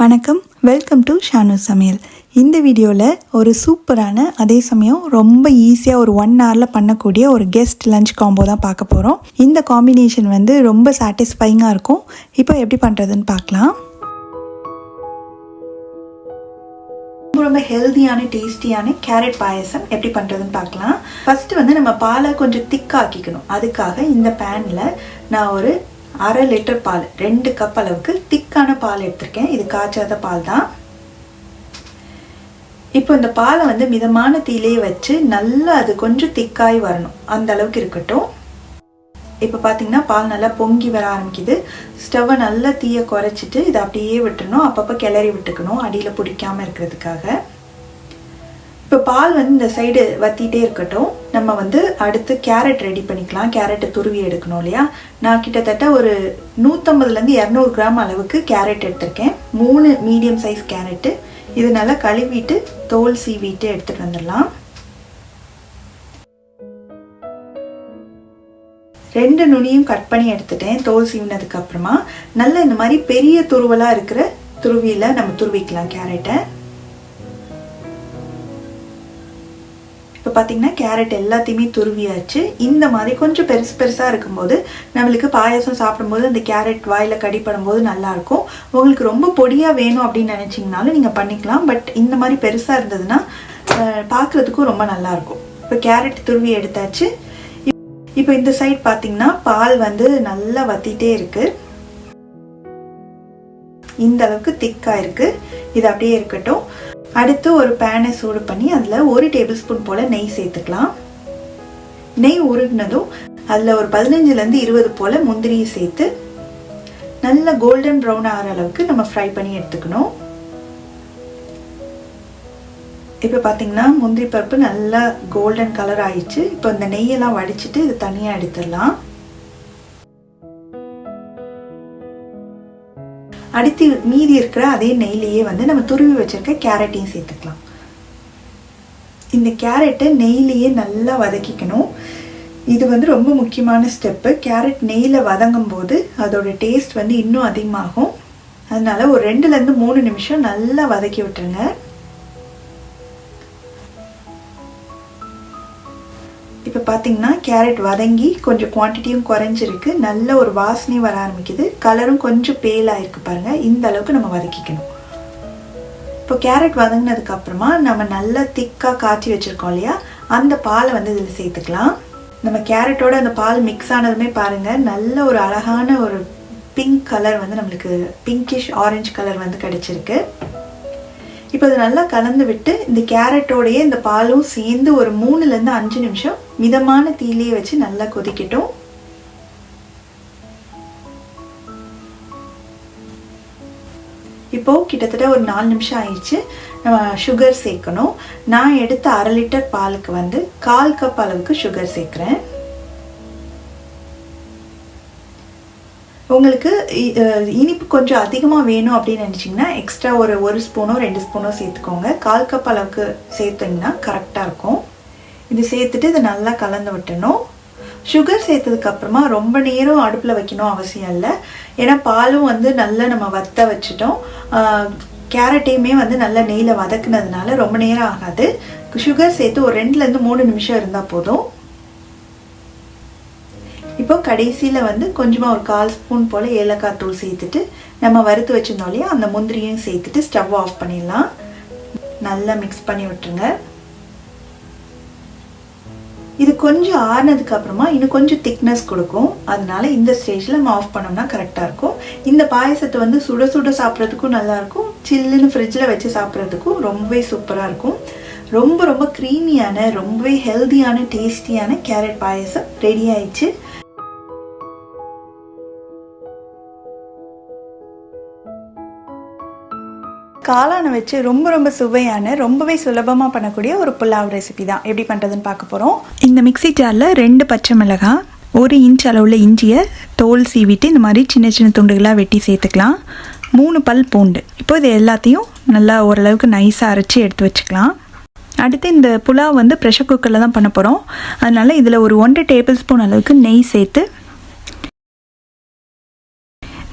வணக்கம், welcome to Shanu சமையல். இந்த வீடியோவில் ஒரு சூப்பரான அதே சமயம் ரொம்ப ஈஸியாக ஒரு 1 ஹவரில் பண்ணக்கூடிய ஒரு கெஸ்ட் லஞ்ச் காம்போ தான் பார்க்க போகிறோம். இந்த காம்பினேஷன் ரொம்ப சாட்டிஸ்ஃபைங்காக இருக்கும். இப்போ எப்படி பண்ணுறதுன்னு பார்க்கலாம். ரொம்ப ஹெல்தியான டேஸ்டியான கேரட் பாயசம் எப்படி பண்ணுறதுன்னு பார்க்கலாம். ஃபஸ்ட்டு நம்ம பாலை கொஞ்சம் திக்காக்கிக்கணும். அதுக்காக இந்த பேனில் நான் ஒரு 1/2 லிட்டர் பால், 2 கப் அளவுக்கு திக்கான பால் எடுத்திருக்கேன். இது காய்ச்சாத பால் தான். இப்போ இந்த பாலை மிதமான தீயிலே வச்சு நல்லா அது கொஞ்சம் திக்காய் வரணும், அந்த அளவுக்கு இருக்கட்டும். இப்போ பார்த்தீங்கன்னா பால் நல்லா பொங்கி வர ஆரம்பிக்குது. ஸ்டவ்வை நல்லா தீயை குறைச்சிட்டு இதை அப்படியே விட்டுறணும். அப்பப்போ கிளறி விட்டுக்கணும், அடியில் பிடிக்காமல் இருக்கிறதுக்காக. இப்போ பால் இந்த சைடு வற்றிட்டே இருக்கட்டும். நம்ம அடுத்து கேரட் ரெடி பண்ணிக்கலாம். கேரட்டை துருவி எடுக்கணும் இல்லையா. நான் கிட்டத்தட்ட ஒரு 150லேருந்து 200 கிராம் அளவுக்கு கேரட் எடுத்திருக்கேன். 3 மீடியம் சைஸ் கேரட்டு. இது நல்லா கழுவிட்டு தோல் சீவிட்டு எடுத்துகிட்டு வந்துடலாம். 2 நுனியும் கட் பண்ணி எடுத்துட்டேன். தோல் சீவினதுக்கு அப்புறமா நல்லா இந்த மாதிரி பெரிய துருவலாக இருக்கிற துருவியில் நம்ம துருவிக்கலாம் கேரட்டை. இப்போ பார்த்தீங்கன்னா கேரட் எல்லாத்தையுமே துருவியாச்சு. இந்த மாதிரி கொஞ்சம் பெருசாக இருக்கும்போது நம்மளுக்கு பாயசம் சாப்பிடும்போது அந்த கேரட் வாயில் கடிப்படும் போது நல்லாயிருக்கும். உங்களுக்கு ரொம்ப பொடியாக வேணும் அப்படின்னு நினச்சிங்கனாலும் நீங்கள் பண்ணிக்கலாம். பட் இந்த மாதிரி பெருசாக இருந்ததுன்னா பார்க்குறதுக்கும் ரொம்ப நல்லாயிருக்கும். இப்போ கேரட் துருவி எடுத்தாச்சு. இப்போ இந்த சைட் பார்த்தீங்கன்னா பால் நல்லா வற்றிட்டே இருக்குது. இந்த அளவுக்கு திக்காக இருக்குது. இது அப்படியே இருக்கட்டும். அடுத்து ஒரு பேனை சூடு பண்ணி அதில் 1 டேபிள் ஸ்பூன் போல் நெய் சேர்த்துக்கலாம். நெய் உருகினதும் அதில் ஒரு 15லேருந்து 20 போல் முந்திரியை சேர்த்து நல்லா கோல்டன் ப்ரௌன் ஆகிற அளவுக்கு நம்ம ஃப்ரை பண்ணி எடுத்துக்கணும். இப்போ பார்த்தீங்கன்னா முந்திரி பருப்பு நல்லா கோல்டன் கலர் ஆயிடுச்சு. இப்போ இந்த நெய்யெல்லாம் வடிச்சிட்டு இது தனியாக எடுத்துடலாம். அடுத்து மீதி இருக்கிற அதே நெய்லேயே நம்ம துருவி வச்சிருக்க கேரட்டையும் சேர்த்துக்கலாம். இந்த கேரட்டை நெய்லேயே நல்லா வதக்கிக்கணும். இது ரொம்ப முக்கியமான ஸ்டெப்பு. கேரட் நெய்யில் வதங்கும் போது அதோட டேஸ்ட் இன்னும் அதிகமாகும். அதனால ஒரு 2லேருந்து 3 நிமிஷம் நல்லா வதக்கி விட்டுருங்க. இப்போ பார்த்தீங்கன்னா கேரட் வதங்கி கொஞ்சம் குவான்டிட்டியும் குறைஞ்சிருக்கு. நல்ல ஒரு வாசனையும் வர ஆரம்பிக்குது. கலரும் கொஞ்சம் பேலாக இருக்குது பாருங்கள். இந்த அளவுக்கு நம்ம வதக்கிக்கணும். இப்போ கேரட் வதங்கினதுக்கு அப்புறமா நம்ம நல்லா திக்காக காய்ச்சி வச்சுருக்கோம் இல்லையா, அந்த பாலை இதில் சேர்த்துக்கலாம். நம்ம கேரட்டோட அந்த பால் மிக்ஸ் ஆனதுமே பாருங்கள் நல்ல ஒரு அழகான ஒரு பிங்க் கலர் நம்மளுக்கு பிங்கிஷ் ஆரஞ்சு கலர் கிடைச்சிருக்கு. இப்போ அது நல்லா கலந்து விட்டு இந்த கேரட்டோடையே இந்த பாலும் சேர்ந்து ஒரு 3லேருந்து 5 நிமிஷம் மிதமான தீயிலே வச்சு நல்லா கொதிக்கட்டும். இப்போ கிட்டத்தட்ட ஒரு 4 நிமிஷம் ஆயிடுச்சு. நம்ம சுகர் சேர்க்கணும். நான் எடுத்த 1/2 லிட்டர் பாலுக்கு 1/4 கப் அளவுக்கு சுகர் சேர்க்குறேன். உங்களுக்கு இனிப்பு கொஞ்சம் அதிகமாக வேணும் அப்படின்னு நினச்சிங்கன்னா எக்ஸ்ட்ரா ஒரு 1 ஸ்பூனோ 2 ஸ்பூனோ சேர்த்துக்கோங்க. 1/4 கப் அளவுக்கு சேர்த்திங்கன்னா கரெக்டாக இருக்கும். இது சேர்த்துட்டு இதை நல்லா கலந்து விட்டணும். சுகர் சேர்த்ததுக்கப்புறமா ரொம்ப நேரம் அடுப்பில் வைக்கணும் அவசியம் இல்லை. ஏன்னா பாலும் நல்லா நம்ம வத்த வச்சுட்டோம். கேரட்டையுமே நல்லா நெய்யில் வதக்குனதுனால ரொம்ப நேரம் ஆகாது. சுகர் சேர்த்து ஒரு 2லேருந்து 3 நிமிஷம் இருந்தால் போதும். இப்போ கடைசியில் கொஞ்சமாக ஒரு 1/4 ஸ்பூன் போல் ஏலக்காய் தூள் சேர்த்துட்டு நம்ம வறுத்து வச்சுருந்தோம் இல்லையா, அந்த முந்திரியும் சேர்த்துட்டு ஸ்டவ் ஆஃப் பண்ணிடலாம். நல்லா மிக்ஸ் பண்ணி விட்டுருங்க. இது கொஞ்சம் ஆறுனதுக்கு அப்புறமா இன்னும் கொஞ்சம் திக்னஸ் கொடுக்கும். அதனால இந்த ஸ்டேஜில் நம்ம ஆஃப் பண்ணோம்னா கரெக்டாக இருக்கும். இந்த பாயசத்தை சுட சுட சாப்பிட்றதுக்கும் நல்லாயிருக்கும். சில்லுன்னு ஃப்ரிட்ஜில் வச்சு சாப்பிட்றதுக்கும் ரொம்பவே சூப்பராக இருக்கும். ரொம்ப ரொம்ப க்ரீமியான ரொம்பவே ஹெல்தியான டேஸ்டியான கேரட் பாயசம் ரெடி ஆயிடுச்சு. காளானை வச்சு ரொம்ப ரொம்ப சுவையான ரொம்பவே சுலபமாக பண்ணக்கூடிய ஒரு புலாவ் ரெசிபி தான் எப்படி பண்ணுறதுன்னு பார்க்க போகிறோம். இந்த மிக்ஸி ஜாரில் 2 பச்சை மிளகாய், 1 இன்ச் அளவுள்ள இஞ்சியை தோல் சீவிட்டு இந்த மாதிரி சின்ன சின்ன துண்டுகளாக வெட்டி சேர்த்துக்கலாம். 3 பல் பூண்டு. இப்போ இது எல்லாத்தையும் நல்லா ஓரளவுக்கு நைஸாக அரைச்சி எடுத்து வச்சுக்கலாம். அடுத்து இந்த புலாவ் ப்ரெஷர் குக்கரில் தான் பண்ண போகிறோம். அதனால் இதில் ஒரு 1 டேபிள் ஸ்பூன் அளவுக்கு நெய் சேர்த்து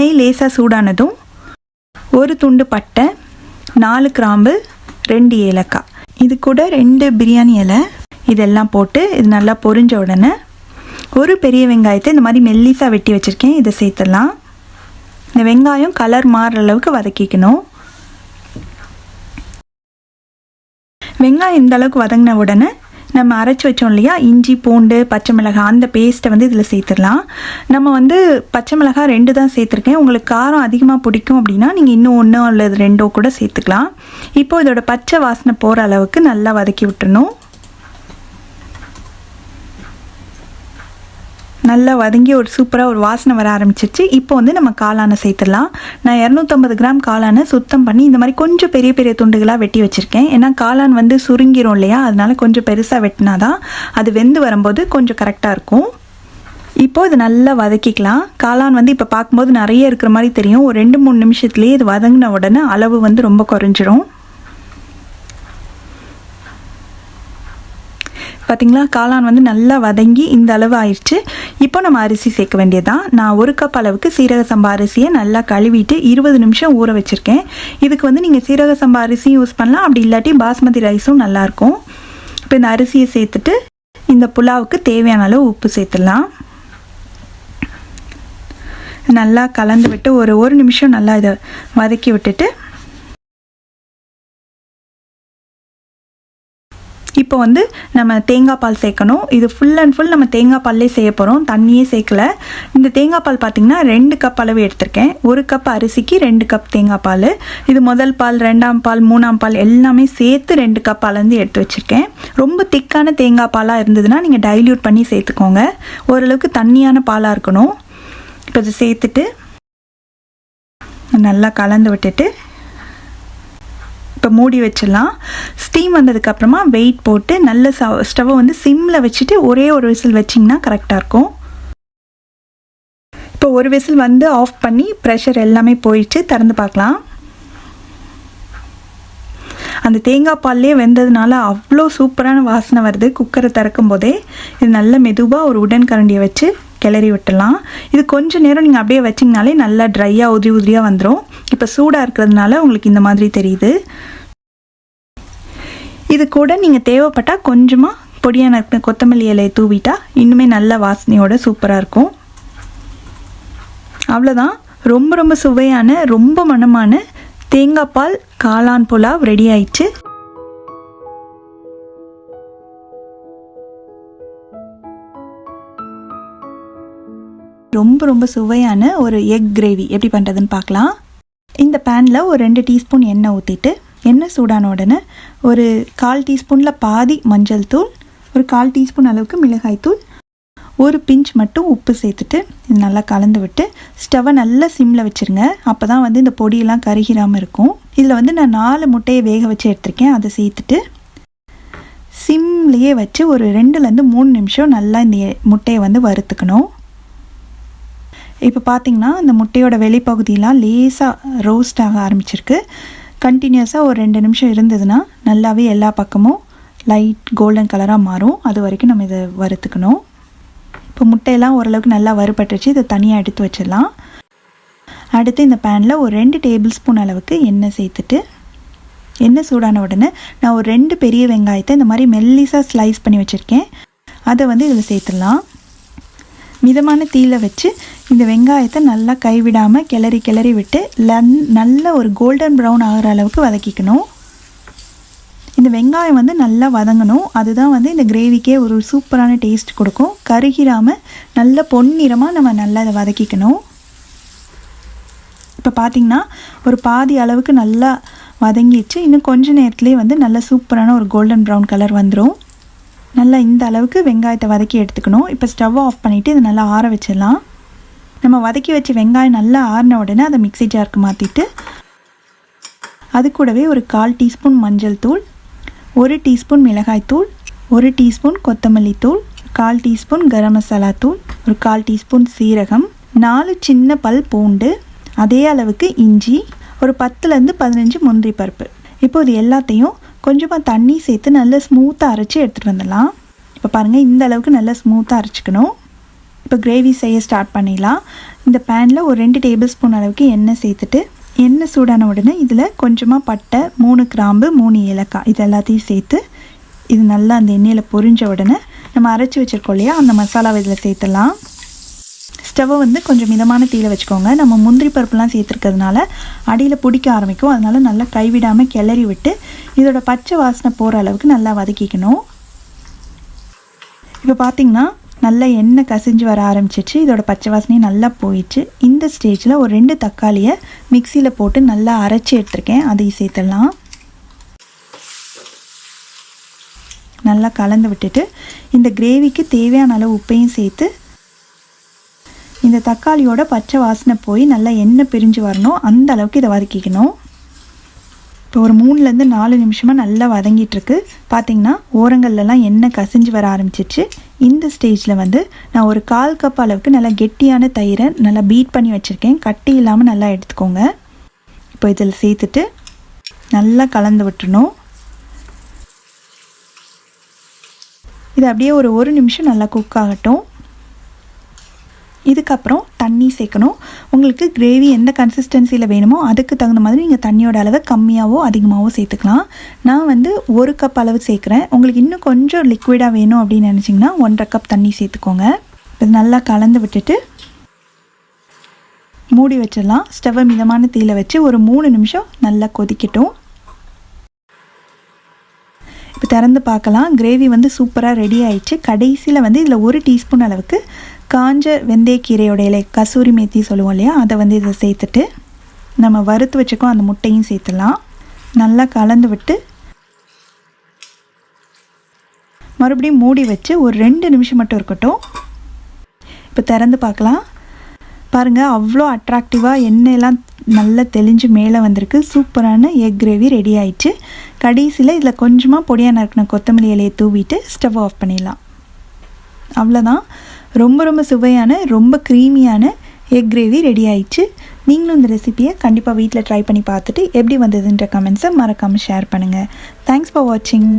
நெய் லேசாக சூடானதும் ஒரு துண்டு பட்டை, 4 கிராம்பு, 2 ஏலக்காய், இது கூட 2 பிரியாணி இலை, இதெல்லாம் போட்டு இது நல்லா பொரிஞ்ச உடனே ஒரு பெரிய வெங்காயத்தை இந்த மாதிரி மெல்லிசாக வெட்டி வச்சுருக்கேன், இதை சேர்த்துடலாம். இந்த வெங்காயம் கலர் மாறுற அளவுக்கு வதக்கிக்கணும். வெங்காயம் இந்த அளவுக்கு வதங்கின உடனே நம்ம அரைச்சி வச்சோம் இல்லையா, இஞ்சி பூண்டு பச்சை மிளகாய், அந்த பேஸ்ட்டை வந்து இதில் சேர்த்துடலாம். நம்ம வந்து பச்சை மிளகாய் 2 தான் சேர்த்துருக்கேன். உங்களுக்கு காரம் அதிகமாக பிடிக்கும் அப்படின்னா நீங்கள் இன்னும் 1 அல்லது 2 கூட சேர்த்துக்கலாம். இப்போது இதோட பச்சை வாசனை போகிற அளவுக்கு நல்லா வதக்கி விட்டுறணும். நல்லா வதங்கி ஒரு சூப்பராக ஒரு வாசனை வர ஆரம்பிச்சிருச்சு. இப்போ வந்து நம்ம காளானை சேர்த்துடலாம். நான் 250 கிராம் காளானை சுத்தம் பண்ணி இந்த மாதிரி கொஞ்சம் பெரிய பெரிய துண்டுகளாக வெட்டி வச்சுருக்கேன். ஏன்னா காளான் வந்து சுருங்கிரும் இல்லையா, அதனால கொஞ்சம் பெருசாக வெட்டினா தான் அது வெந்து வரும்போது கொஞ்சம் கரெக்டாக இருக்கும். இப்போது இது நல்லா வதக்கிக்கலாம். காளான் வந்து இப்போ பார்க்கும்போது நிறைய இருக்கிற மாதிரி தெரியும். ஒரு 2-3 நிமிஷத்துலேயே இது வதங்கின உடனே அளவு வந்து ரொம்ப குறைஞ்சிரும். பார்த்திங்களா, காளான் வந்து நல்லா வதங்கி இந்த அளவு ஆயிடுச்சு. இப்போ நம்ம அரிசி சேர்க்க வேண்டியதான். நான் 1 கப் அளவுக்கு சீரக சம்பா அரிசியை நல்லா கழுவிட்டு 20 நிமிஷம் ஊற வச்சுருக்கேன். இதுக்கு வந்து நீங்கள் சீரக சம்பா அரிசியும் யூஸ் பண்ணலாம், அப்படி இல்லாட்டி பாஸ்மதி ரைஸும் நல்லாயிருக்கும். இப்போ இந்த அரிசியை சேர்த்துட்டு இந்த புலாவுக்கு தேவையான அளவு உப்பு சேர்த்துடலாம். நல்லா கலந்து விட்டு ஒரு நிமிஷம் நல்லா இதை வதக்கி விட்டுட்டு இப்போ வந்து நம்ம தேங்காய் பால் சேர்க்கணும். இது ஃபுல் அண்ட் ஃபுல் நம்ம தேங்காய் பால்லே செய்ய போகிறோம், தண்ணியே சேர்க்கல. இந்த தேங்காய் பால் பார்த்திங்கன்னா 2 கப் அளவு எடுத்திருக்கேன். 1 கப் அரிசிக்கு 2 கப் தேங்காய் பால். இது முதல் பால், 2ஆம் பால், 3ஆம் பால் எல்லாமே சேர்த்து 2 கப் அளந்து எடுத்து வச்சுருக்கேன். ரொம்ப திக்கான தேங்காய் பாலாக இருந்ததுன்னா நீங்கள் டைல்யூட் பண்ணி சேர்த்துக்கோங்க. ஓரளவுக்கு தண்ணியான பாலாக இருக்கணும். இப்போ இதை சேர்த்துட்டு நல்லா கலந்து விட்டுட்டு இப்போ மூடி வச்சிடலாம். ஸ்டீம் வந்ததுக்கப்புறமா வெயிட் போட்டு நல்ல ஸ்டவ்வை வந்து சிம்மில் வச்சுட்டு ஒரே ஒரு விசில் வச்சிங்கன்னா கரெக்டாக இருக்கும். இப்போ ஒரு விசில் வந்து ஆஃப் பண்ணி ப்ரெஷர் எல்லாமே போயிடுச்சு. திறந்து பார்க்கலாம். அந்த தேங்காய் பால்லே வெந்ததுனால அவ்வளோ சூப்பரான வாசனை வருது. குக்கரை திறக்கும் போதே இது நல்ல மெதுவாக ஒரு உடன் கரண்டியை வச்சு கிளறி விட்டுலாம். இது கொஞ்சம் நேரம் நீங்கள் அப்படியே வச்சிங்கனாலே நல்லா ட்ரையாக உதிரியாக வந்துடும். இப்போ சூடாக இருக்கிறதுனால உங்களுக்கு இந்த மாதிரி தெரியுது. இது கூட நீங்கள் தேவைப்பட்டால் கொஞ்சமாக பொடியான கொத்தமல்லி இலையை தூவிட்டா இன்னுமே நல்ல வாசனையோட சூப்பராக இருக்கும். அவ்வளோதான், ரொம்ப ரொம்ப சுவையான ரொம்ப மணமான தேங்காய் பால் காளான் புலாவ் ரெடி ஆயிடுச்சு. ரொம்ப ரொம்ப சுவையான ஒரு எக் கிரேவி எப்படி பண்ணுறதுன்னு பார்க்கலாம். இந்த பேனில் ஒரு 2 டீஸ்பூன் எண்ணெய் ஊற்றிட்டு எண்ணெய் சூடான உடனே ஒரு 1/4 டீஸ்பூனில் பாதி மஞ்சள் தூள், ஒரு 1/4 டீஸ்பூன் அளவுக்கு மிளகாய் தூள், ஒரு பிஞ்ச் மட்டும் உப்பு சேர்த்துட்டு இது நல்லா கலந்து விட்டு ஸ்டவ்வை நல்லா சிம்மில் வச்சுருங்க. அப்போ தான் வந்து இந்த பொடியெல்லாம் கருகிராமல் இருக்கும். இதில் வந்து நான் 4 முட்டையை வேக வச்சு எடுத்திருக்கேன். அதை சேர்த்துட்டு சிம்லேயே வச்சு ஒரு 2-3 நிமிஷம் நல்லா இந்த முட்டையை வந்து வறுத்துக்கணும். இப்போ பார்த்திங்கன்னா இந்த முட்டையோட வெளிப்பகுதியெலாம் லேசாக ரோஸ்ட் ஆக ஆரம்பிச்சிருக்கு. கண்டினியூஸாக ஒரு 2 நிமிஷம் இருந்ததுன்னா நல்லாவே எல்லா பக்கமும் லைட் கோல்டன் கலராக மாறும். அது வரைக்கும் நம்ம இதை வறுத்துக்கணும். இப்போ முட்டையெல்லாம் ஓரளவுக்கு நல்லா வறுபட்டுருச்சு. இதை தனியாக எடுத்து வச்சிடலாம். அடுத்து இந்த பேனில் ஒரு 2 டேபிள் ஸ்பூன் அளவுக்கு எண்ணெய் சேர்த்துட்டு எண்ணெய் சூடான உடனே நான் ஒரு 2 பெரிய வெங்காயத்தை இந்த மாதிரி மெல்லிசாக ஸ்லைஸ் பண்ணி வச்சுருக்கேன். அதை வந்து இதில் சேர்த்துடலாம். மிதமான தீயில வச்சு இந்த வெங்காயத்தை நல்லா கைவிடாமல் கிளறி விட்டு நல்ல ஒரு கோல்டன் ப்ரௌன் ஆகிற அளவுக்கு வதக்கிக்கணும். இந்த வெங்காயம் வந்து நல்லா வதங்கணும். அதுதான் வந்து இந்த கிரேவிக்கே ஒரு சூப்பரான டேஸ்ட் கொடுக்கும். கருகிராமல் நல்ல பொன்னிறமாக நம்ம நல்லா இதை வதக்கிக்கணும். இப்போ பார்த்திங்கன்னா ஒரு பாதி அளவுக்கு நல்லா வதங்கிடுச்சு. இன்னும் கொஞ்சம் நேரத்துலேயே வந்து நல்ல சூப்பரான ஒரு கோல்டன் ப்ரௌன் கலர் வந்துடும். நல்லா இந்த அளவுக்கு வெங்காயத்தை வதக்கி எடுத்துக்கணும். இப்போ ஸ்டவ் ஆஃப் பண்ணிவிட்டு இதை நல்லா ஆற வச்சிடலாம். நம்ம வதக்கி வச்ச வெங்காயம் நல்லா ஆறின உடனே அதை மிக்ஸி ஜாருக்கு மாற்றிட்டு அது கூடவே ஒரு 1/4 டீஸ்பூன் மஞ்சள் தூள், 1 டீஸ்பூன் மிளகாய் தூள், 1 டீஸ்பூன் கொத்தமல்லி தூள், 1/4 டீஸ்பூன் கரம் மசாலா தூள், ஒரு 1/4 டீஸ்பூன் சீரகம், 4 சின்ன பல் பூண்டு, அதே அளவுக்கு இஞ்சி, ஒரு 10-15 முந்திரி பருப்பு. இப்போ இது எல்லாத்தையும் கொஞ்சமாக தண்ணி சேர்த்து நல்லா ஸ்மூத்தாக அரைச்சி எடுத்துகிட்டு வந்துடலாம். இப்போ பாருங்கள், இந்த அளவுக்கு நல்லா ஸ்மூத்தாக அரைச்சிக்கணும். இப்போ கிரேவி செய்ய ஸ்டார்ட் பண்ணிடலாம். இந்த பேனில் ஒரு 2 டேபிள் ஸ்பூன் அளவுக்கு எண்ணெய் சேர்த்துட்டு எண்ணெய் சூடான உடனே இதில் கொஞ்சமாக பட்டை, 3 கிராம்பு, 3 ஏலக்காய் இது எல்லாத்தையும் சேர்த்து இது நல்லா அந்த எண்ணெயில் பொரிஞ்ச உடனே நம்ம அரைச்சி வச்சுருக்கோம் இல்லையா, அந்த மசாலாவை இதில் சேர்த்துடலாம். ஸ்டவ்வை வந்து கொஞ்சம் மிதமான தீயில் வச்சுக்கோங்க. நம்ம முந்திரி பருப்புலாம் சேர்த்துருக்கிறதுனால அடியில் பிடிக்க ஆரம்பிக்கும். அதனால் நல்லா கைவிடாமல் கிளறி விட்டு இதோட பச்சை வாசனை போகிற அளவுக்கு நல்லா வதக்கிக்கணும். இப்போ பார்த்திங்கன்னா நல்லா எண்ணெய் கசிஞ்சு வர ஆரம்பிச்சிச்சு. இதோட பச்சை வாசனையும் நல்லா போயிடுச்சு. இந்த ஸ்டேஜில் ஒரு 2 தக்காளியை மிக்சியில் போட்டு நல்லா அரைச்சி எடுத்துருக்கேன், அதையும் சேர்த்துடலாம். நல்லா கலந்து விட்டுட்டு இந்த கிரேவிக்கு தேவையான அளவு உப்பையும் சேர்த்து இந்த தக்காளியோட பச்சை வாசனை போய் நல்லா எண்ணெய் பிரிஞ்சு வரணும், அந்த அளவுக்கு இதை வதக்கிக்கணும். இப்போ ஒரு 3லேருந்து 4 நிமிஷமாக நல்லா வதங்கிட்டுருக்கு. பார்த்திங்கன்னா ஓரங்கள்லாம் எண்ணெய் கசிஞ்சு வர ஆரம்பிச்சிச்சு. இந்த ஸ்டேஜில் வந்து நான் ஒரு 1/4 கப் அளவுக்கு நல்லா கெட்டியான தயிரை நல்லா பீட் பண்ணி வச்சுருக்கேன். கட்டி இல்லாமல் நல்லா எடுத்துக்கோங்க. இப்போ இதில் சேர்த்துட்டு நல்லா கலந்து விட்டுறணும். இது அப்படியே ஒரு 1 நிமிஷம் நல்லா குக் ஆகட்டும். இதுக்கப்புறம் தண்ணி சேர்க்கணும். உங்களுக்கு கிரேவி எந்த கன்சிஸ்டன்சியில் வேணுமோ அதுக்கு தகுந்த மாதிரி நீங்கள் தண்ணியோட அளவை கம்மியாகவோ அதிகமாகவோ சேர்த்துக்கலாம். நான் வந்து 1 கப் அளவு சேர்க்குறேன். உங்களுக்கு இன்னும் கொஞ்சம் லிக்விடாக வேணும் அப்படின்னு நினச்சிங்கன்னா 1/2 கப் தண்ணி சேர்த்துக்கோங்க. இது நல்லா கலந்து விட்டுட்டு மூடி வச்சிடலாம். ஸ்டவ்வை மிதமான தீயில் வச்சு ஒரு 3 நிமிஷம் நல்லா கொதிக்கட்டும். இப்போ திறந்து பார்க்கலாம். கிரேவி வந்து சூப்பராக ரெடி ஆயிடுச்சு. கடைசியில் வந்து இதில் 1 டீஸ்பூன் அளவுக்கு காஞ்ச வெந்தயக்கீரையோட இலை, கசூரி மேத்தி சொல்லுவோம் இல்லையா, அதை வந்து இதை சேர்த்துட்டு நம்ம வறுத்து வச்சுக்கோ அந்த முட்டையும் சேர்த்துலாம். நல்லா கலந்து விட்டு மறுபடியும் மூடி வச்சு ஒரு 2 நிமிஷம் மட்டும் இருக்கட்டும். இப்போ திறந்து பார்க்கலாம். பாருங்கள், அவ்வளோ அட்ராக்டிவாக எண்ணெயெல்லாம் நல்லா தெளிஞ்சு மேலே வந்திருக்கு. சூப்பரான எக் கிரேவி ரெடி ஆயிடுச்சு. கடைசியில் இதில் கொஞ்சமாக பொடியாக நறுக்கின கொத்தமல்லி இலையை தூவிட்டு ஸ்டவ் ஆஃப் பண்ணிடலாம். அவ்வளோதான். ரொம்ப ரொம்ப சுவையான, ரொம்ப க்ரீமியான எக் கிரேவி ரெடி ஆயிடுச்சு. நீங்களும் இந்த ரெசிபியை கண்டிப்பாக வீட்டில் ட்ரை பண்ணி பார்த்துட்டு எப்படி வந்ததுன்ற கமெண்ட்ஸை மறக்காமல் ஷேர் பண்ணுங்கள். தேங்க்ஸ் ஃபார் வாட்சிங்.